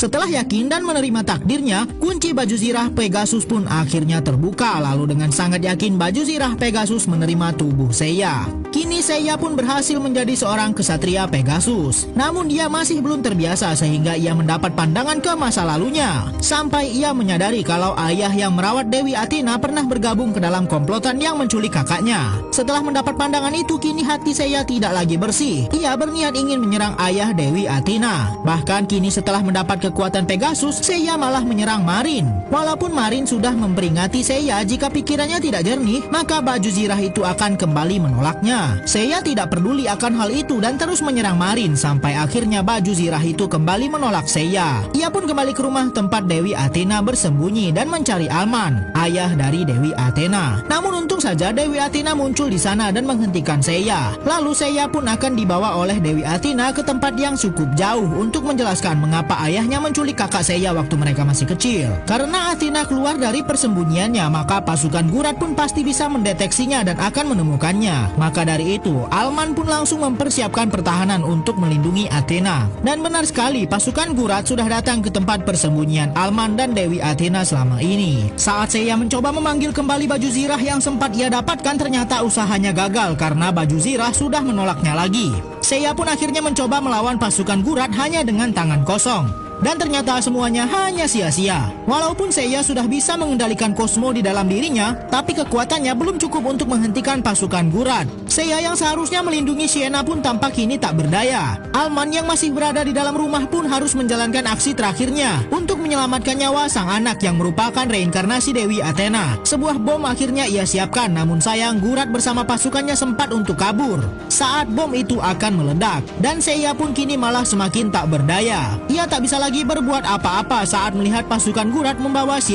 Setelah yakin dan menerima takdirnya, kunci baju zirah Pegasus pun akhirnya terbuka. Lalu dengan sangat yakin baju zirah Pegasus menerima tubuh Seiya. Kini Seiya pun berhasil menjadi seorang kesatria Pegasus. Namun dia masih belum terbiasa sehingga ia mendapat pandangan ke masa lalunya. Sampai ia menyadari kalau ayah yang merawat Dewi Athena pernah bergabung ke dalam komplotan yang menculik kakaknya. Setelah mendapat pandangan itu, kini hati Seiya tidak lagi bersih. Ia berniat ingin menyerang ayah Dewi Athena. Bahkan kini setelah mendapat kekuatan Pegasus, Seiya malah menyerang Marin. Walaupun Marin sudah memperingati Seiya jika pikirannya tidak jernih, maka baju zirah itu akan kembali menolaknya. Seiya tidak peduli akan hal itu dan terus menyerang Marin sampai akhirnya baju zirah itu kembali menolak Seiya. Ia pun kembali ke rumah tempat Dewi Athena bersembunyi dan mencari Alman, ayah dari Dewi Athena. Namun untung saja Dewi Athena muncul di sana dan menghentikan Seiya. Lalu Seiya pun akan dibawa oleh Dewi Athena ke tempat yang cukup jauh untuk menjelaskan mengapa ayahnya menculik kakak Seiya waktu mereka masih kecil. Karena Athena keluar dari persembunyiannya, maka pasukan Gurat pun pasti bisa mendeteksinya dan akan menemukannya. Maka dari itu, Alman pun langsung mempersiapkan pertahanan untuk melindungi Athena. Dan benar sekali, pasukan Gurat sudah datang ke tempat persembunyian Alman dan Dewi Athena selama ini. Saat Seiya mencoba memanggil kembali baju zirah yang sempat ia dapatkan, ternyata usahanya gagal karena baju zirah sudah menolaknya lagi. Seiya pun akhirnya mencoba melawan pasukan Gurat hanya dengan tangan kosong. Dan ternyata semuanya hanya sia-sia. Walaupun Seiya sudah bisa mengendalikan Cosmo di dalam dirinya, tapi kekuatannya belum cukup untuk menghentikan pasukan Gurat. Seiya yang seharusnya melindungi Sienna pun tampak kini tak berdaya. Alman yang masih berada di dalam rumah pun harus menjalankan aksi terakhirnya untuk menyelamatkan nyawa sang anak yang merupakan reinkarnasi Dewi Athena. Sebuah bom akhirnya ia siapkan, namun sayang Gurat bersama pasukannya sempat untuk kabur saat bom itu akan meledak. Dan Seiya pun kini malah semakin tak berdaya. Ia tak bisa lagi berbuat apa-apa saat melihat pasukan Gurat membawa